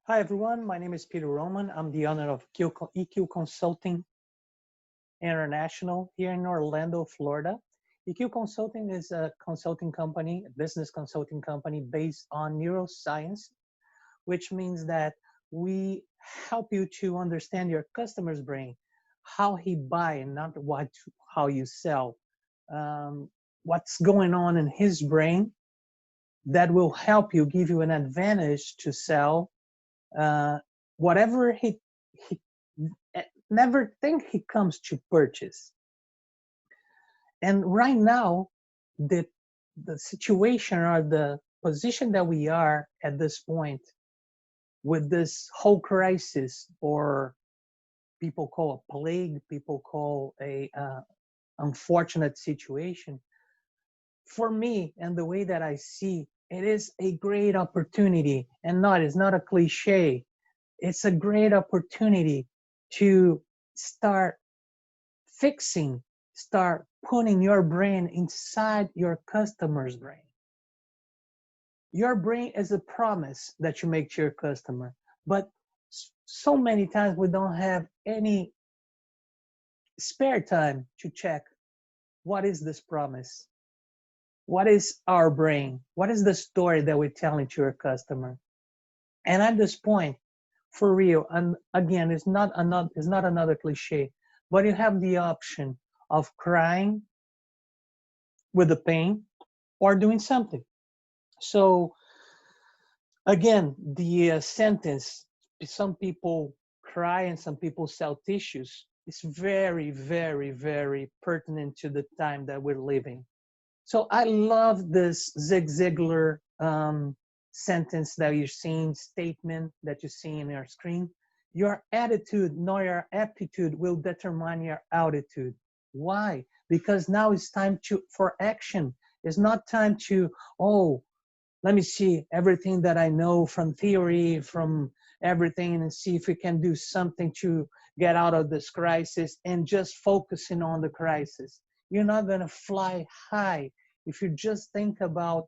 Hi everyone, my name is Peter Roman. I'm the owner of EQ Consulting International here in Orlando, Florida. EQ Consulting is a consulting company, a business consulting company based on neuroscience, which means that we help you to understand your customer's brain, how he buy, not how you sell, um, what's going on in his brain that will help you, give you an advantage to sell uh, whatever he never think he comes to purchase. And right now, the the situation or the position that we are at this point with this whole crisis, or people call a plague, people call a unfortunate situation, for me and the way that I see, it is a great opportunity, and it's not a cliche. It's a great opportunity to start fixing, start putting your brain inside your customer's brain. Your brain is a promise that you make to your customer, but so many times we don't have any spare time to check what is this promise, what is our brain, what is the story that we're telling to your customer. And at this point, for real, and again, it's not another cliche, but you have the option of crying with the pain or doing something. So again, the sentence, some people cry and some people sell tissues, is very, very, very pertinent to the time that we're living. So I love this Zig Ziglar sentence that you're seeing, statement that you see in your screen. Your attitude nor your aptitude will determine your altitude. Why? Because now it's time for action. It's not time to, oh, let me see everything that I know from theory, from everything, and see if we can do something to get out of this crisis and just focusing on the crisis. You're not going to fly high if you just think about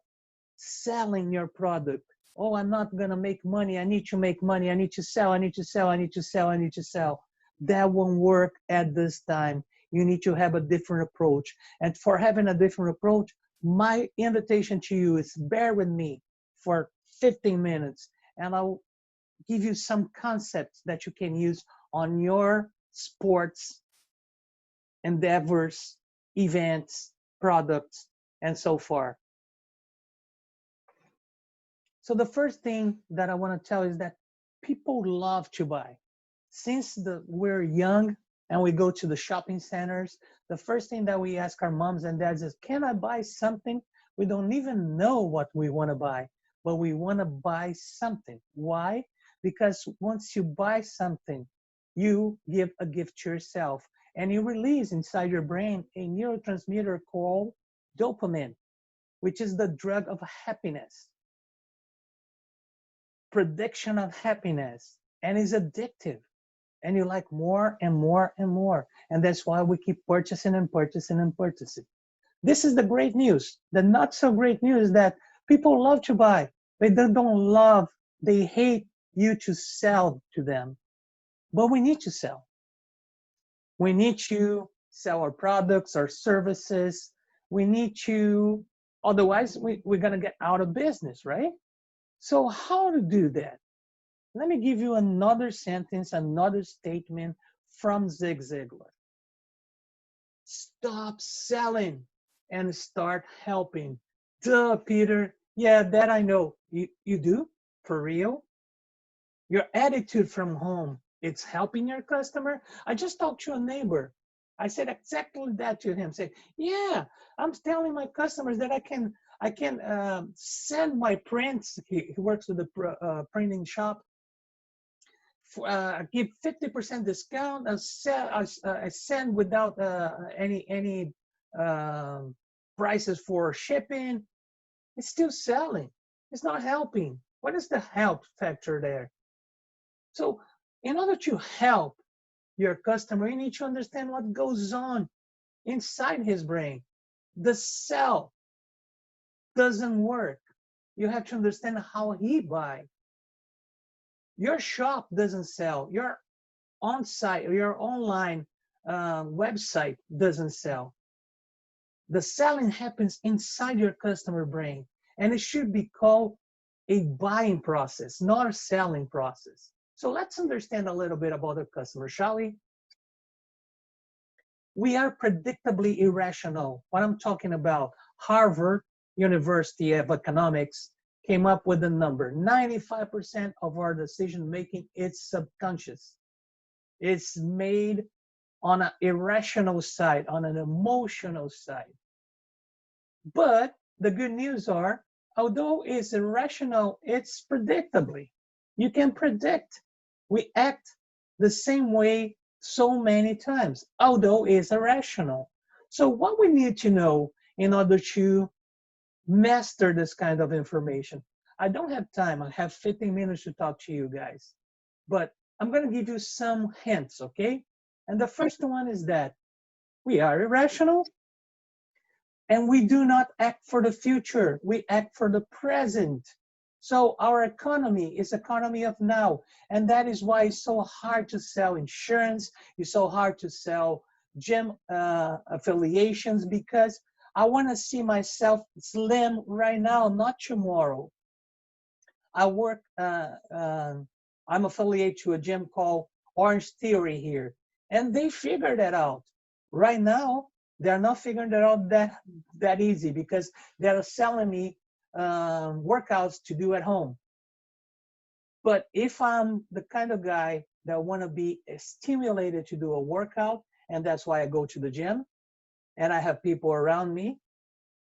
selling your product. Oh, I'm not going to make money. I need to make money. I need to sell. I need to sell. I need to sell. I need to sell. That won't work at this time. You need to have a different approach. And for having a different approach, my invitation to you is bear with me for 15 minutes and I'll give you some concepts that you can use on your sports endeavors, events, products, and so forth. So the first thing that I want to tell is that people love to buy. Since we're young and we go to the shopping centers, the first thing that we ask our moms and dads is, can I buy something? We don't even know what we want to buy, but we want to buy something. Why? Because once you buy something, you give a gift to yourself and you release inside your brain a neurotransmitter called dopamine, which is the drug of happiness, prediction of happiness, and is addictive, and you like more and more and more, and that's why we keep purchasing and purchasing and purchasing. This is the great news. The not so great news is that people love to buy, but they don't love, they hate you to sell to them. But we need to sell. We need to sell our products, our services. We need to, otherwise we're going to get out of business, right? So how to do that? Let me give you another sentence, another statement from Zig Ziglar. Stop selling and start helping. Duh, Peter. Yeah, that I know. You do? For real? Your attitude from home, it's helping your customer? I just talked to a neighbor. I said exactly that to him. Say, yeah, I'm telling my customers that I can send my prints. He works with a printing shop. Give 50% discount and send without any um, prices for shipping. It's still selling. It's not helping. What is the help factor there? So in order to help your customer, you need to understand what goes on inside his brain. The cell doesn't work. You have to understand how he buys. Your shop doesn't sell. Your on-site or your online website doesn't sell. The selling happens inside your customer brain, and it should be called a buying process, not a selling process. So let's understand a little bit about the customer, shall we? We are predictably irrational. What I'm talking about, Harvard University of Economics came up with a number. 95% of our decision making is subconscious. It's made on an irrational side, on an emotional side. But the good news are, although it's irrational, it's predictably. You can predict. We act the same way so many times, although it's irrational. So what we need to know in order to master this kind of information. I don't have time. I have 15 minutes to talk to you guys. But I'm going to give you some hints, okay? And the first one is that we are irrational and we do not act for the future. We act for the present. So our economy is economy of now. And that is why it's so hard to sell insurance. It's so hard to sell gym affiliations, because I want to see myself slim right now, not tomorrow. I work, I'm affiliated to a gym called Orange Theory here. And they figured that out. Right now, they're not figuring that out that easy, because they're selling me workouts to do at home. But if I'm the kind of guy that want to be stimulated to do a workout, and that's why I go to the gym, and I have people around me,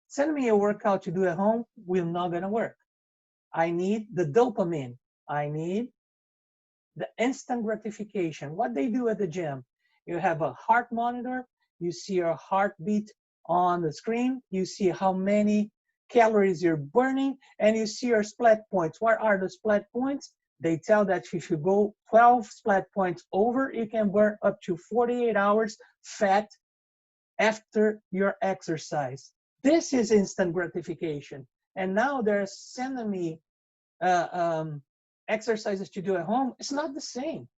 send me a workout to do at home, will not going to work. I need the dopamine. I need the instant gratification. What they do at the gym, you have a heart monitor, you see your heartbeat on the screen, you see how many calories you're burning, and you see your splat points. What are the splat points? They tell that if you go 12 splat points over, you can burn up to 48 hours fat after your exercise. This is instant gratification. And now they're sending me exercises to do at home. It's not the same.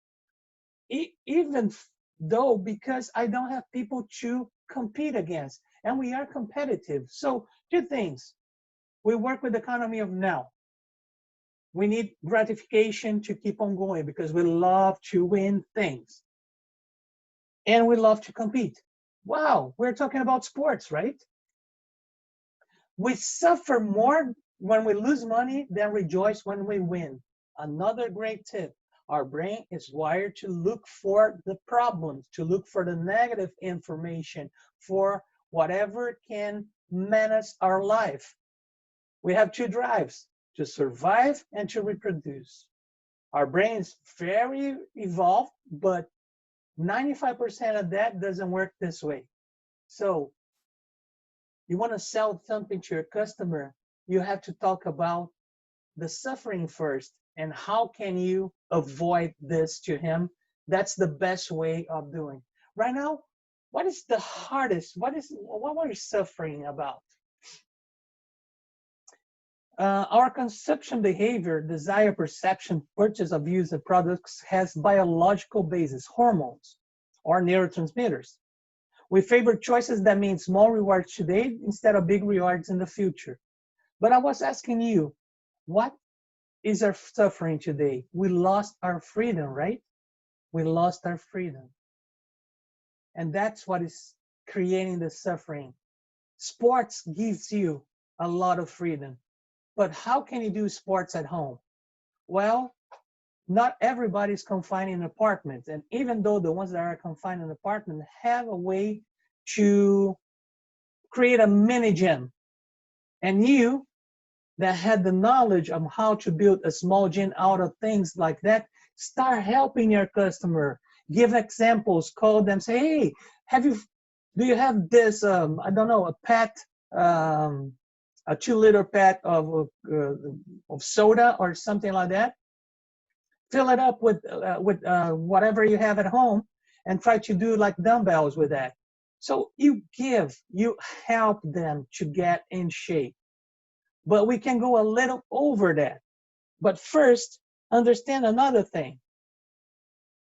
Even though, because I don't have people to compete against, and we are competitive. So two things. We work with the economy of now. We need gratification to keep on going because we love to win things. And we love to compete. Wow, we're talking about sports, right? We suffer more when we lose money than rejoice when we win. Another great tip. Our brain is wired to look for the problems, to look for the negative information, for whatever can menace our life. We have two drives, to survive and to reproduce. Our brain is very evolved, but 95% of that doesn't work this way. So you want to sell something to your customer, you have to talk about the suffering first and how can you avoid this to him. That's the best way of doing. Right now, what is the hardest? What are you suffering about? Our consumption behavior, desire, perception, purchase of use of products has biological basis, hormones or neurotransmitters. We favor choices that mean small rewards today instead of big rewards in the future. But I was asking you, what is our suffering today? We lost our freedom, right? We lost our freedom. And that's what is creating the suffering. Sports gives you a lot of freedom. But how can you do sports at home? Well, not everybody is confined in apartments. And even though the ones that are confined in apartments have a way to create a mini gym. And you that had the knowledge of how to build a small gym out of things like that, start helping your customer. Give examples, call them, say, hey, do you have this, I don't know, a pet, a 2-liter pet of soda or something like that? Fill it up with whatever you have at home and try to do like dumbbells with that. So you help them to get in shape. But we can go a little over that. But first, Understand another thing.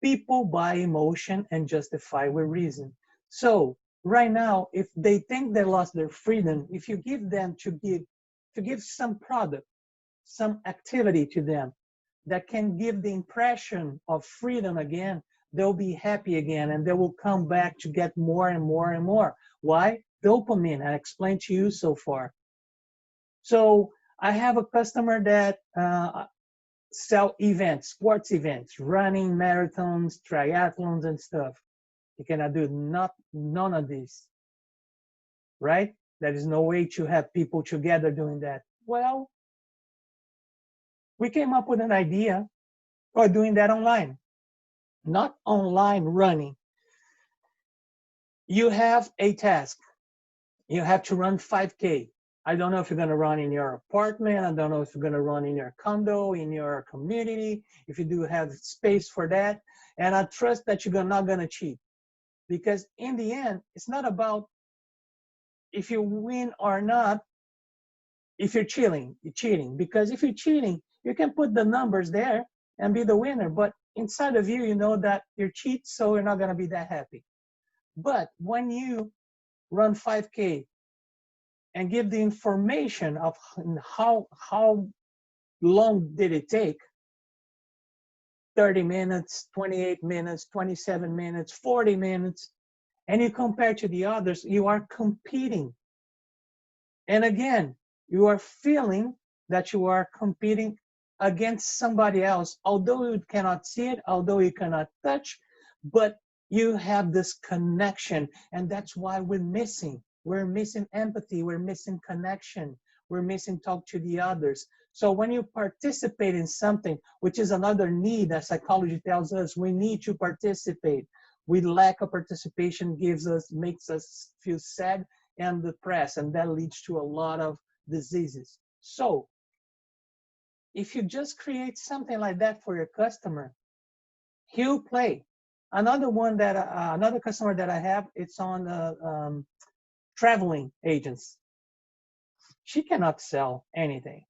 People buy emotion and justify with reason. So right now, if they think they lost their freedom, if you give them to give some product, some activity to them that can give the impression of freedom again, they'll be happy again and they will come back to get more and more and more. Why? Dopamine, I explained to you so far. So I have a customer that sell events, sports events, running marathons, triathlons and stuff. You cannot do none of this, right? There is no way to have people together doing that. Well, we came up with an idea of doing that online, not online running. You have a task. You have to run 5K. I don't know if you're going to run in your apartment. I don't know if you're going to run in your condo, in your community, if you do have space for that. And I trust that you're not going to cheat. Because in the end, it's not about if you win or not, if you're cheating. Because if you're cheating, you can put the numbers there and be the winner. But inside of you, you know that you're cheat, so you're not going to be that happy. But when you run 5K and give the information of how long did it take, 30 minutes, 28 minutes, 27 minutes, 40 minutes, and you compare to the others, you are competing. And again, you are feeling that you are competing against somebody else, although you cannot see it, although you cannot touch, but you have this connection. And that's why we're missing. We're missing empathy. We're missing connection. We're missing talk to the others. So when you participate in something, which is another need that psychology tells us, we need to participate. We lack of participation makes us feel sad and depressed, and that leads to a lot of diseases. So if you just create something like that for your customer, he'll play. Another customer that I have, it's on traveling agents. She cannot sell anything,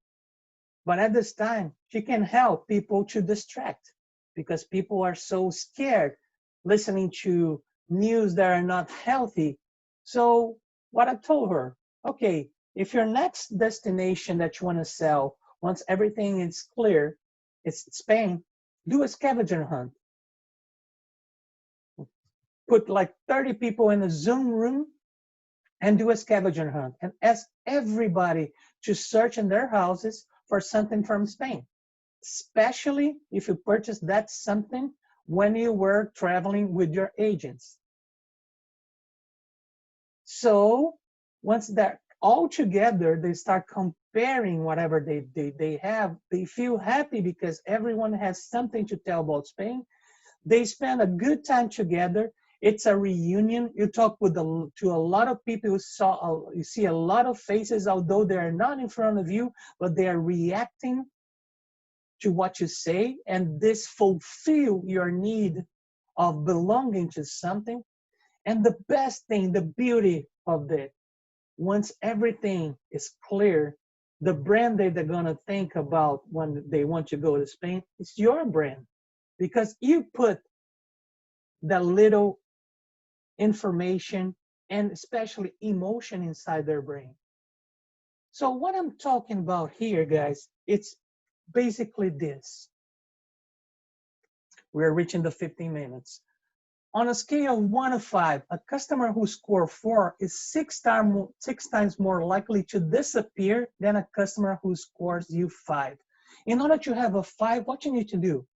but at this time she can help people to distract, because people are so scared listening to news that are not healthy. So what I told her, okay, if your next destination that you want to sell, once everything is clear, it's Spain, do a scavenger hunt. Put like 30 people in a Zoom room and do a scavenger hunt and ask everybody to search in their houses for something from Spain, especially if you purchase that something when you were traveling with your agents. So once they're all together, they start comparing whatever they have. They feel happy because everyone has something to tell about Spain. They spend a good time together. It's a reunion. You talk to a lot of people. You see a lot of faces, although they are not in front of you, but they are reacting to what you say, and this fulfill your need of belonging to something. And the best thing, the beauty of it, once everything is clear, the brand that they're gonna think about when they want to go to Spain is your brand, because you put that little information and especially emotion inside their brain. So what I'm talking about here, guys, it's basically this. We're reaching the 15 minutes. On a scale of 1 to 5, a customer who scored 4 is six times more likely to disappear than a customer who scores you 5. In order to have a 5, what you need to do?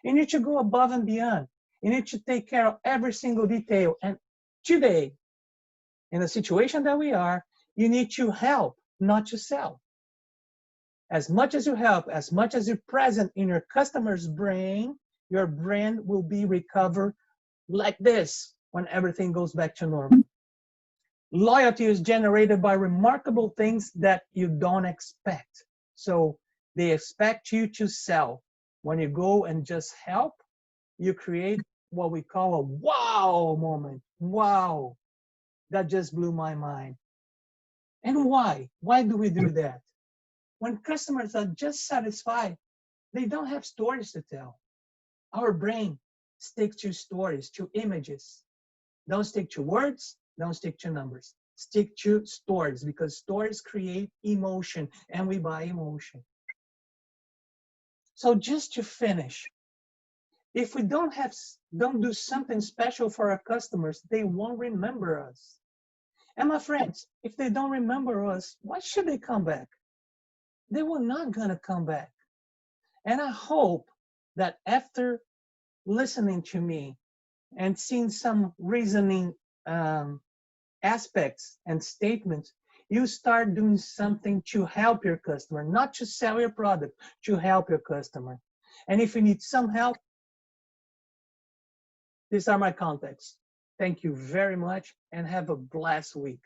You need to go above and beyond. You need to take care of every single detail. And today, in the situation that we are, you need to help, not to sell. As much as you help, as much as you're present in your customer's brain, your brand will be recovered like this when everything goes back to normal. Loyalty is generated by remarkable things that you don't expect. So they expect you to sell. When you go and just help, you create what we call a wow moment. Wow, that just blew my mind. And why? Why do we do that? When customers are just satisfied, They don't have stories to tell. Our brain sticks to stories, to images. Don't stick to words, don't stick to numbers. Stick to stories, because stories create emotion and we buy emotion. So just to finish, if we don't do something special for our customers, they won't remember us. And my friends, if they don't remember us, why should they come back? They were not gonna come back. And I hope that after listening to me and seeing some reasoning aspects and statements, you start doing something to help your customer, not to sell your product, to help your customer. And if you need some help, these are my contacts. Thank you very much and have a blessed week.